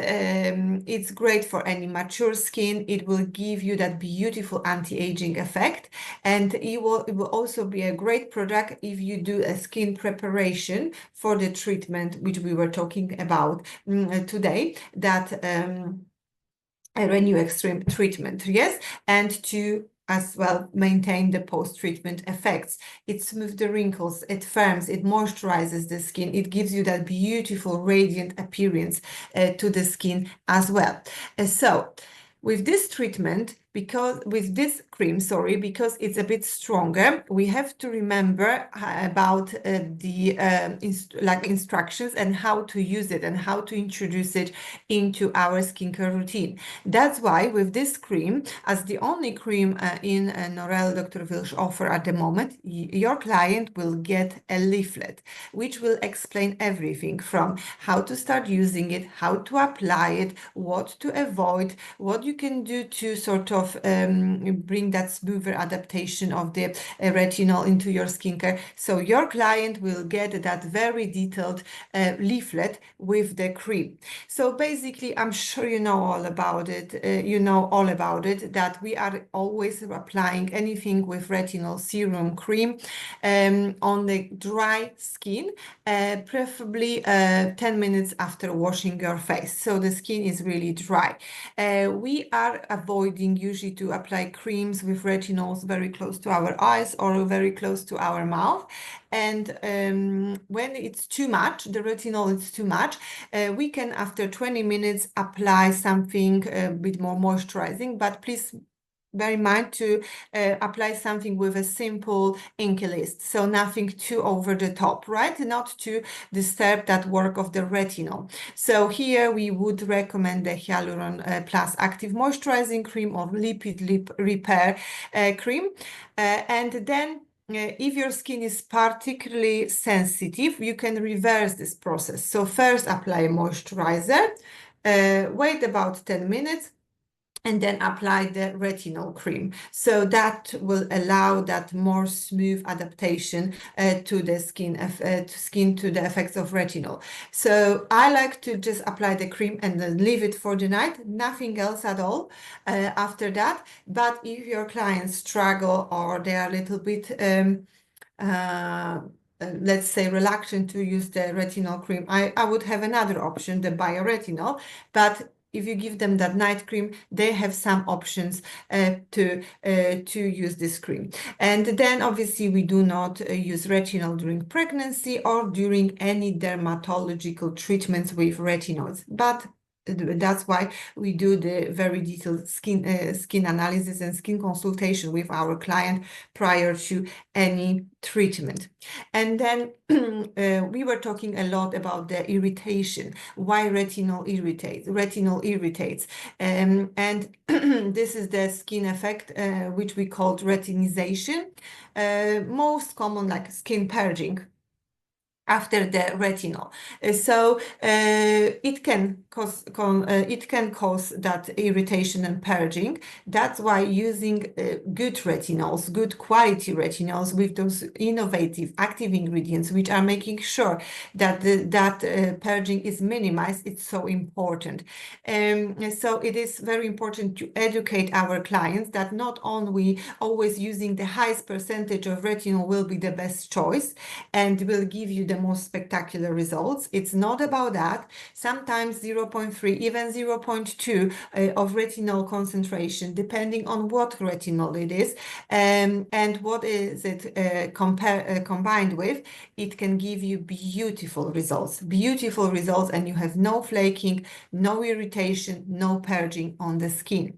it's great for any mature skin. It will give you that beautiful anti-aging effect, and it will also be a great product if you do a skin preparation for the treatment which we were talking about today, that a Renew Extreme treatment, yes, and to as well maintain the post-treatment effects. It smooths the wrinkles, it firms, it moisturizes the skin, it gives you that beautiful radiant appearance to the skin as well. So with this treatment, with this cream, because it's a bit stronger, we have to remember about the instructions and how to use it and how to introduce it into our skincare routine. That's why with this cream, as the only cream in Norel Dr Wilsz offer at the moment, your client will get a leaflet which will explain everything from how to start using it, how to apply it, what to avoid, what you can do to sort of bring that smoother adaptation of the retinol into your skincare. So your client will get that very detailed leaflet with the cream. So basically, I'm sure you know all about it. That we are always applying anything with retinol serum cream on the dry skin, preferably 10 minutes after washing your face. So the skin is really dry. We are avoiding usually to apply creams with retinols very close to our eyes or very close to our mouth. And when it's too much, the retinol is too much, we can, after 20 minutes, apply something a bit more moisturizing, but please bear in mind to apply something with a simple inky list, so nothing too over the top, right? Not to disturb that work of the retinol. So here we would recommend the Hyaluron Plus Active Moisturizing Cream or Lipid Lip Repair Cream. And then if your skin is particularly sensitive, you can reverse this process. So first apply a moisturizer, wait about 10 minutes, and then apply the retinol cream. So that will allow that more smooth adaptation to the skin, to the effects of retinol. So I like to just apply the cream and then leave it for the night, nothing else at all after that. But if your clients struggle or they are a little bit let's say reluctant to use the retinol cream, I would have another option, the bioretinol. But if you give them that night cream, they have some options to use this cream. And then obviously we do not use retinol during pregnancy or during any dermatological treatments with retinoids. But that's why we do the very detailed skin analysis and skin consultation with our client prior to any treatment. And then we were talking a lot about the irritation, why retinol irritates. And this is the skin effect, which we called retinization. Most common, like skin purging after the retinol. So it can cause that irritation and purging. That's why using good retinols, good quality retinols with those innovative active ingredients, which are making sure that that purging is minimized, it's so important. So it is very important to educate our clients that not only always using the highest percentage of retinol will be the best choice and will give you the most spectacular results. It's not about that. Sometimes 0.3, even 0.2 of retinol concentration, depending on what retinol it is and what is it combined with, it can give you beautiful results, and you have no flaking, no irritation, no purging on the skin.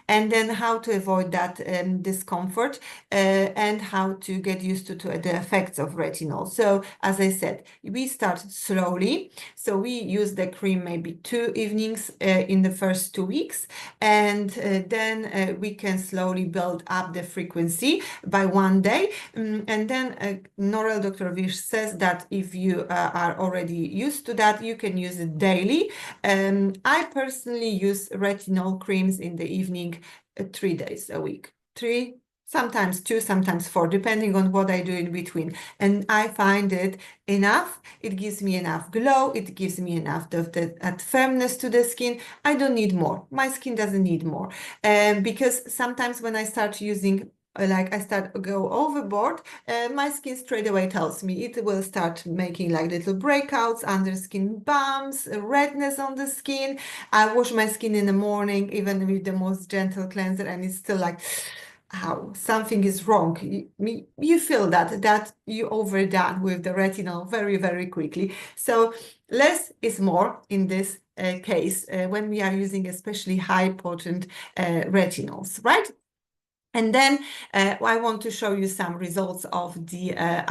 And then how to avoid that discomfort and how to get used to the effects of retinol. So as I said, said, we start slowly. So we use the cream maybe 2 evenings in the first 2 weeks, and then we can slowly build up the frequency by 1 day. And then Norel Dr Wilsz says that if you are already used to that, you can use it daily. I personally use retinol creams in the evening 3 days a week. 3, sometimes 2, sometimes 4, depending on what I do in between. And I find it enough. It gives me enough glow. It gives me enough of that firmness to the skin. I don't need more. My skin doesn't need more. Because sometimes when I start using like I start go overboard, my skin straight away tells me it will start making like little breakouts, under skin bumps, redness on the skin. I wash my skin in the morning, even with the most gentle cleanser, and it's still like, how something is wrong. You feel that you overdone with the retinol very, very quickly. So less is more in this case when we are using especially high potent retinols, right? And then I want to show you some results of the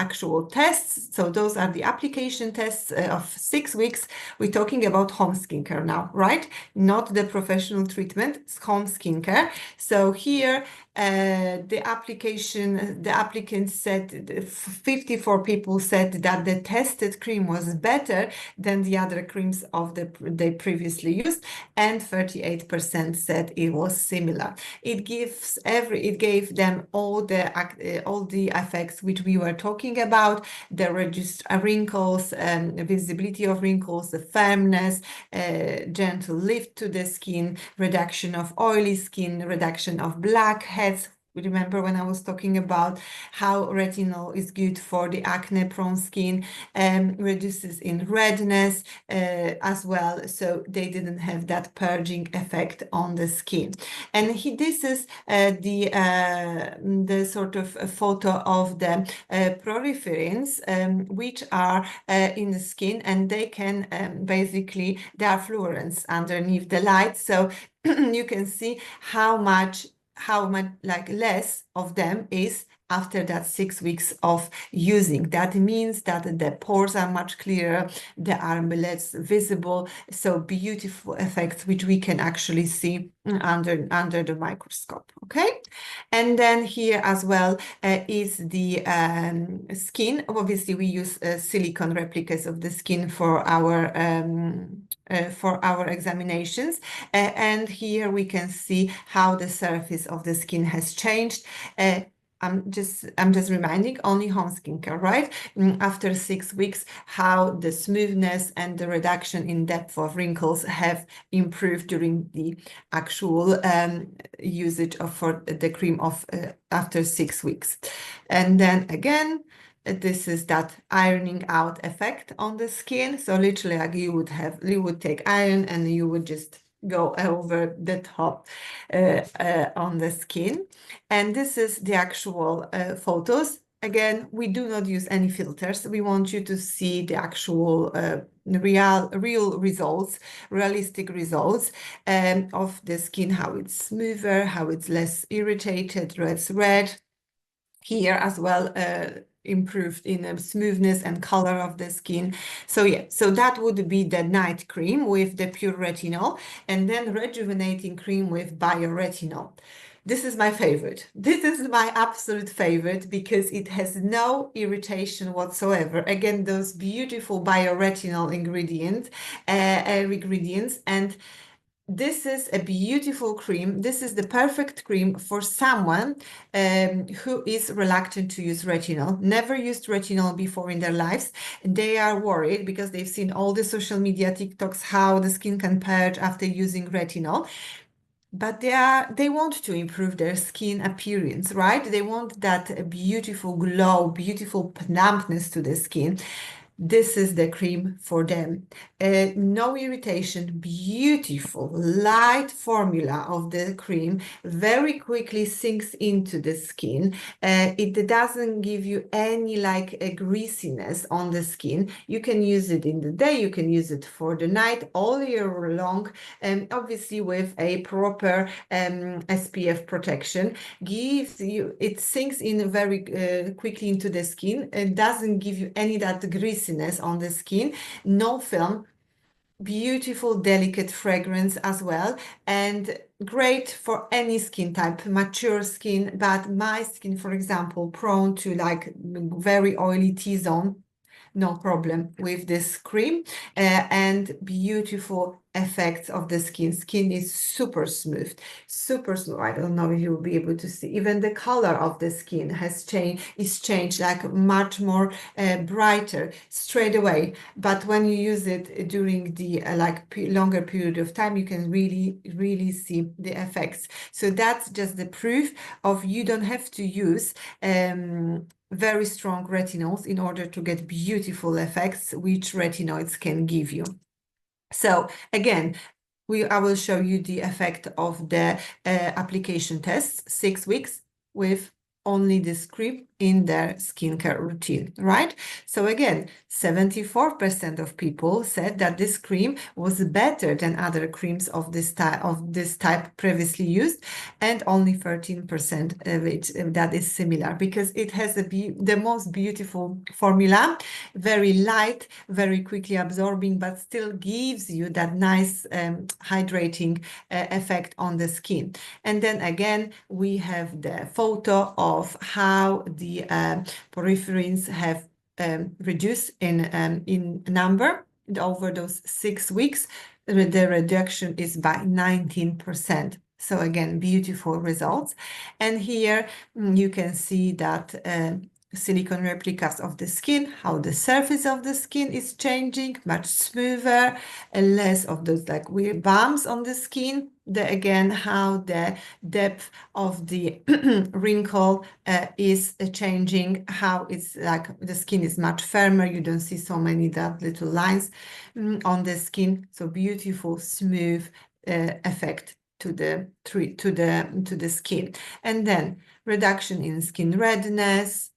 actual tests. So those are the application tests of 6 weeks. We're talking about home skincare now, right? Not the professional treatment, it's home skincare. So here the applicants said 54 people said that the tested cream was better than the other creams of they previously used, and 38% said it was similar. It gave them all the effects which we were talking about: the reduced wrinkles, visibility of wrinkles, the firmness, gentle lift to the skin, reduction of oily skin, reduction of blackheads. Remember when I was talking about how retinol is good for the acne-prone skin, reduces in redness as well, so they didn't have that purging effect on the skin. And this is the sort of a photo of the proliferins, which are in the skin, and they can basically, there are fluorescents underneath the light, so you can see how much like less of them is after that 6 weeks of using. That means that the pores are much clearer, they are less visible, so beautiful effects which we can actually see under the microscope. Okay, and then here as well is the skin. Obviously we use silicone replicas of the skin for our examinations, and here we can see how the surface of the skin has changed. I'm just reminding, only home skincare, right? After 6 weeks, how the smoothness and the reduction in depth of wrinkles have improved during the actual usage for the cream of after 6 weeks. And then again, this is that ironing out effect on the skin. So literally, like you would take iron and you would just go over the top on the skin. And this is the actual photos. Again, we do not use any filters. We want you to see the actual real results, realistic results of the skin, how it's smoother, how it's less irritated, less red. Here as well, improved in smoothness and color of the skin. So yeah, so that would be the night cream with the pure retinol, and then rejuvenating cream with bioretinol. This is my favorite. This is my absolute favorite because it has no irritation whatsoever. Again, those beautiful bioretinol ingredients, and this is a beautiful cream. This is the perfect cream for someone who is reluctant to use retinol, never used retinol before in their lives. They are worried because they've seen all the social media TikToks, how the skin can purge after using retinol. But they want to improve their skin appearance, right? They want that beautiful glow, beautiful plumpness to the skin. This is the cream for them. No irritation, beautiful, light formula of the cream, very quickly sinks into the skin. It doesn't give you any like a greasiness on the skin. You can use it in the day, you can use it for the night, all year long, obviously with a proper SPF protection. It sinks in very quickly into the skin. It doesn't give you any that grease greasiness on the skin. No film, beautiful, delicate fragrance as well, and great for any skin type, mature skin. But my skin, for example, prone to like very oily T-zone, no problem with this cream, and beautiful effects of the skin. Skin is super smooth, super smooth. I don't know if you will be able to see. Even the color of the skin has changed, like much more brighter straight away. But when you use it during the longer period of time, you can really see the effects. So that's just the proof of you don't have to use very strong retinols in order to get beautiful effects, which retinoids can give you. So again, I will show you the effect of the application tests, 6 weeks with only this cream in their skincare routine, right? So again, 74% of people said that this cream was better than other creams of this type previously used, and only 13% of it that is similar, because it has the most beautiful formula, very light, very quickly absorbing, but still gives you that nice hydrating effect on the skin. And then again, we have the photo of how the porphyrins have reduced in number over those 6 weeks. The reduction is by 19%. So again, beautiful results. And here you can see that silicone replicas of the skin, how the surface of the skin is changing, much smoother, and less of those like weird bumps on the skin. Again, how the depth of the wrinkle is changing, how it's like the skin is much firmer. You don't see so many that little lines on the skin. So beautiful, smooth effect to the skin. And then reduction in skin redness,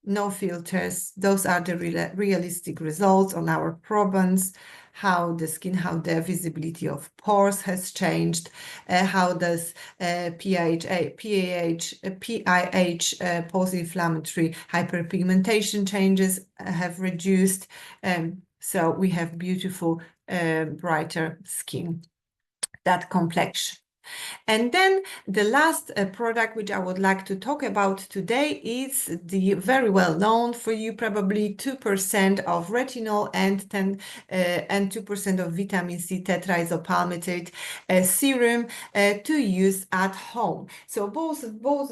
no filters. Those are the realistic results on our probants, how the skin, how the visibility of pores has changed, how does PIH, post-inflammatory hyperpigmentation changes have reduced. So we have beautiful, brighter skin, that complexion. And then the last product which I would like to talk about today is the very well known for you, probably 2% of retinol and 2% of vitamin C tetraisopalmitate serum to use at home. So both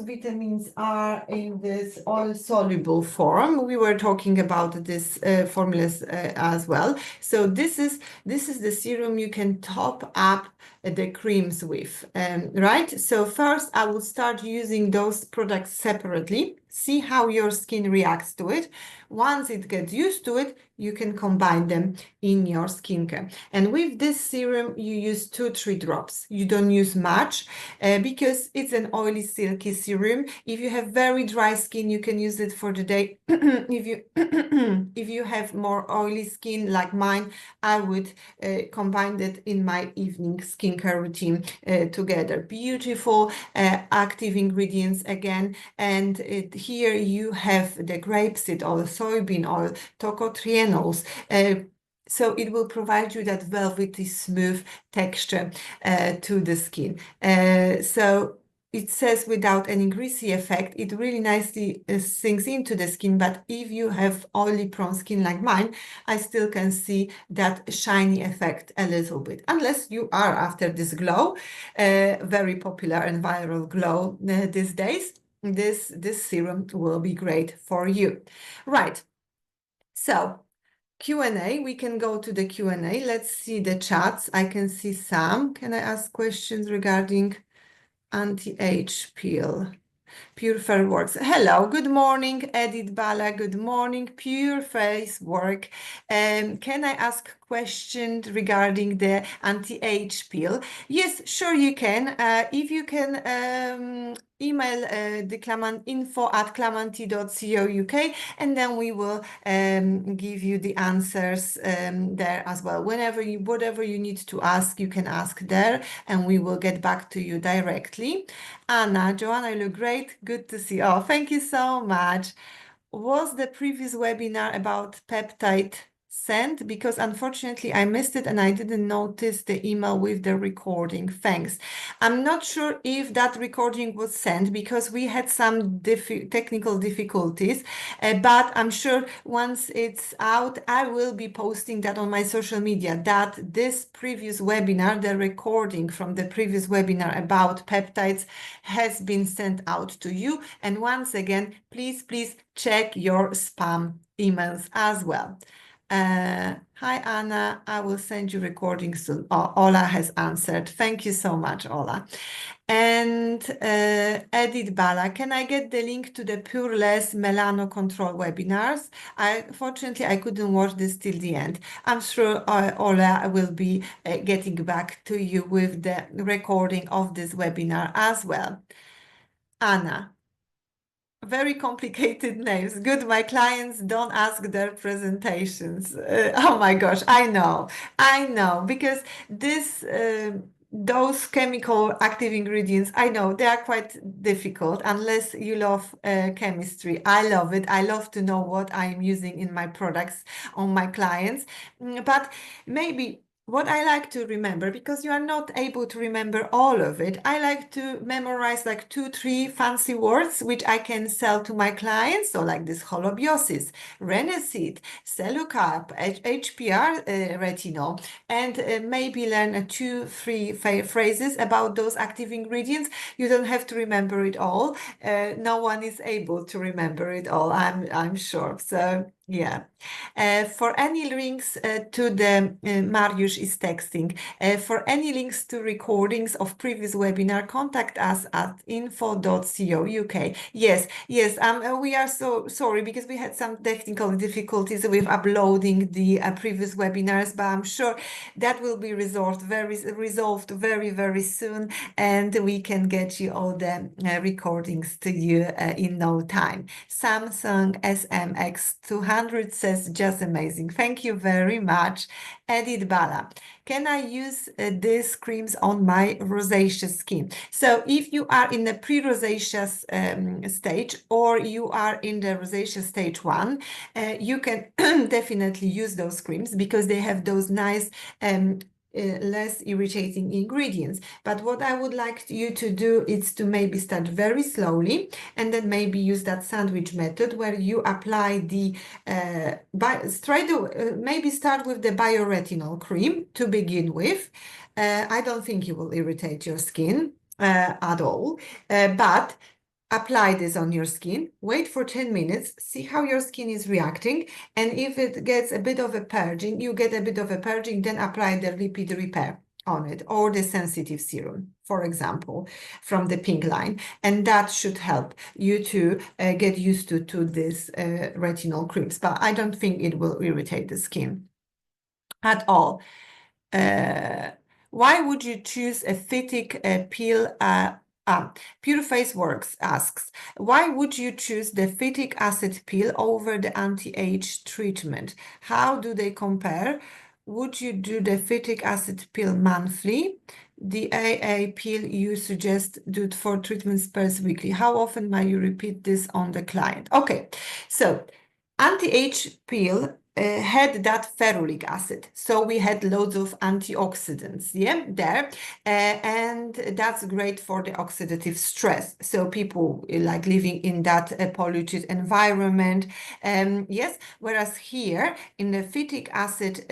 vitamins are in this oil-soluble form. We were talking about this formulas as well. So this is the serum you can top up the creams with, right? So first I will start using those products separately, see how your skin reacts to it. Once it gets used to it, you can combine them in your skincare. And with this serum, you use 2-3 drops. You don't use much because it's an oily, silky serum. If you have very dry skin, you can use it for the day. If you have more oily skin like mine, I would combine it in my evening skincare routine together. Beautiful active ingredients again, and here you have the grapeseed oil, soybean oil, tocotrienols. So it will provide you that velvety, smooth texture to the skin. So it says without any greasy effect. It really nicely sinks into the skin, but if you have oily prone skin like mine, I still can see that shiny effect a little bit. Unless you are after this glow, very popular and viral glow these days, this serum will be great for you. Right, so Q&A, we can go to the Q&A. Let's see the chats. I can see some. Can I ask questions regarding anti-age peel? Pure Face Works. Hello, good morning, Edith Bala. Good morning, Pure Face Work. Can I ask questions regarding the anti-age peel? Yes, sure you can. If you can email the info@clamanti.co.uk, and then we will give you the answers there as well. Whatever you need to ask, you can ask there, and we will get back to you directly. Anna, Joanna, you look great. Good to see you. Oh, thank you so much. was the previous webinar about peptide sent? Because unfortunately I missed it and I didn't notice the email with the recording. Thanks. I'm not sure if that recording was sent because we had some technical difficulties, but I'm sure once it's out, I will be posting that on my social media, that this previous webinar, the recording from the previous webinar about peptides has been sent out to you. And once again, please check your spam emails as well. Hi, Anna. I will send you recording soon. Oh, Ola has answered. Thank you so much, Ola. And Edith Bala, can I get the link to the Pureless Melano Control webinars? Fortunately, I couldn't watch this till the end. I'm sure Ola will be getting back to you with the recording of this webinar as well. Anna. Very complicated names. Good, my clients don't ask their presentations. Oh my gosh, I know, because those chemical active ingredients, I know they are quite difficult unless you love chemistry. I love it. I love to know what I'm using in my products on my clients. But maybe what I like to remember, because you are not able to remember all of it, I like to memorize like 2-3 fancy words which I can sell to my clients. So like this holobiosis, Renesit, Cellucap, HPR retinol, and maybe learn 2-3 phrases about those active ingredients. You don't have to remember it all. No one is able to remember it all, I'm sure. So yeah. For any links to the Mariusz is texting. For any links to recordings of previous webinar, contact us at info.co.uk. Yes, we are so sorry because we had some technical difficulties with uploading the previous webinars, but I'm sure that will be resolved very, very soon, and we can get you all the recordings to you in no time. Samsung SMX200 says just amazing. Thank you very much. Edith Bala, can I use these creams on my rosacea skin? So if you are in the pre-rosacea stage or you are in the rosacea stage 1, you can definitely use those creams because they have those nice less irritating ingredients. But what I would like you to do is to maybe start very slowly and then maybe use that sandwich method where you apply the maybe start with the bioretinol cream to begin with. I don't think it will irritate your skin at all, but apply this on your skin, wait for 10 minutes, see how your skin is reacting, and if it gets a bit of a purging, then apply the lipid repair on it or the sensitive serum, for example, from the pink line. And that should help you to get used to this retinol creams, but I don't think it will irritate the skin at all. Why would you choose a phytic pill? Pure Face Works asks, why would you choose the phytic acid pill over the anti-age treatment? How do they compare? Would you do the phytic acid pill monthly? The AA pill you suggest do it for treatment spares weekly. How often might you repeat this on the client? Okay, so anti-age pill had that ferulic acid. So we had loads of antioxidants, there. And that's great for the oxidative stress. So people like living in that polluted environment. Yes, whereas here in the phytic acid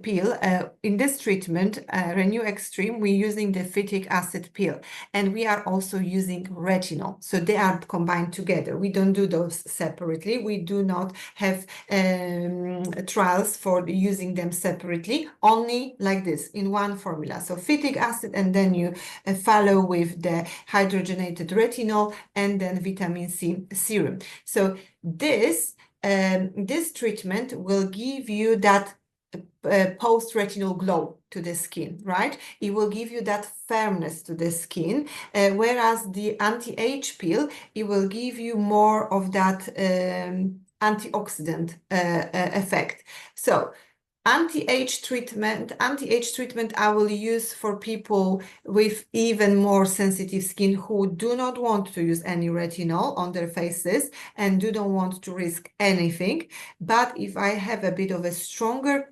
pill, in this treatment, Renew Extreme, we're using the phytic acid pill. And we are also using retinol. So they are combined together. We don't do those separately. We do not have trials for using them separately, only like this in one formula. So phytic acid, and then you follow with the hydrogenated retinol and then vitamin C serum. So this treatment will give you that post-retinal glow to the skin, right? It will give you that firmness to the skin, whereas the anti-age pill, it will give you more of that antioxidant effect. So Anti-age treatment I will use for people with even more sensitive skin who do not want to use any retinol on their faces and do not want to risk anything. But if I have a bit of a stronger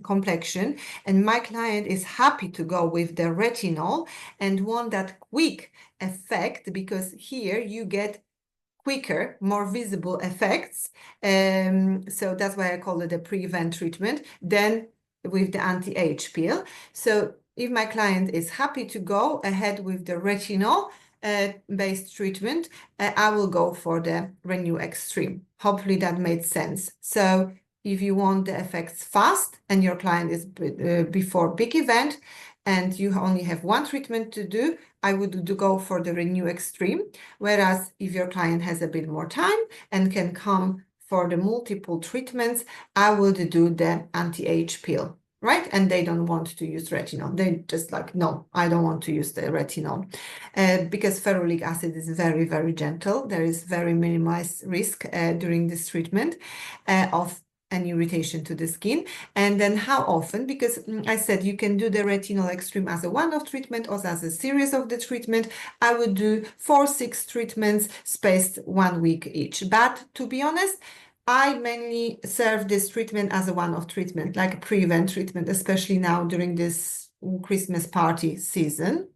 complexion and my client is happy to go with the retinol and want that quick effect, because here you get quicker, more visible effects. So that's why I call it a prevent treatment than with the anti-age pill. So if my client is happy to go ahead with the retinol based treatment, I will go for the Renew Extreme. Hopefully that made sense. So if you want the effects fast and your client is before big event and you only have one treatment to do, I would go for the Renew Extreme. Whereas if your client has a bit more time and can come for the multiple treatments, I would do the anti-age pill, right? And they don't want to use retinol. They just like, no, I don't want to use the retinol. Because ferulic acid is very, very gentle. There is very minimized risk during this treatment of an irritation to the skin. And then how often? Because I said you can do the retinol extreme as a one-off treatment or as a series of the treatment. I would do 4-6 treatments spaced 1 week each. But to be honest, I mainly serve this treatment as a one-off treatment, like a prevent treatment, especially now during this Christmas party season.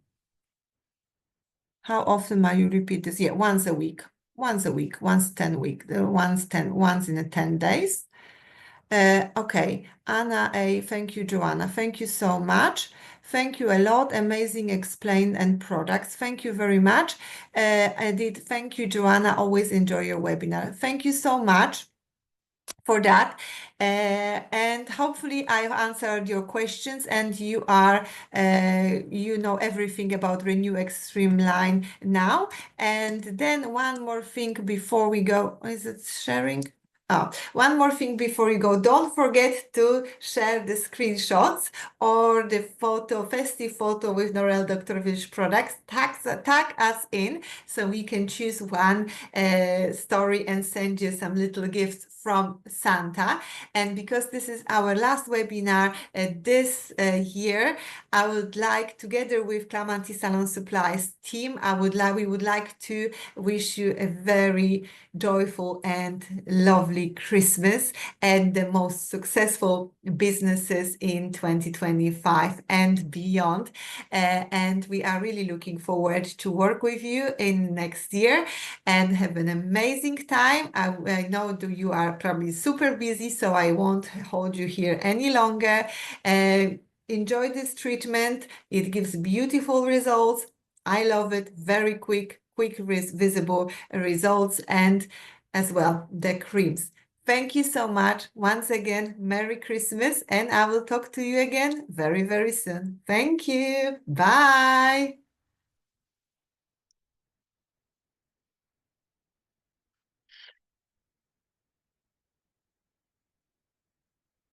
How often might you repeat this? Yeah, once a week, once in a 10 days. Okay, Anna A, thank you, Joanna. Thank you so much. Thank you a lot. Amazing explain and products. Thank you very much. Edith, thank you, Joanna. Always enjoy your webinar. Thank you so much for that. And hopefully I've answered your questions and you are, you know everything about Renew Extreme line now. And then one more thing before we go, is it sharing? Oh, one more thing before you go, don't forget to share the screenshots or the photo, festive photo with Norel Dr Wilsz products. Tag us in so we can choose one story and send you some little gifts from Santa. And because this is our last webinar this year, I would like, together with Clamanti Salon Supplies team, we would like to wish you a very joyful and lovely Christmas and the most successful businesses in 2025 and beyond. And we are really looking forward to work with you in next year and have an amazing time. I know that you are probably super busy, so I won't hold you here any longer. Enjoy this treatment. It gives beautiful results. I love it. Very quick, visible results, and as well the creams. Thank you so much. Once again, Merry Christmas, and I will talk to you again very, very soon. Thank you. Bye.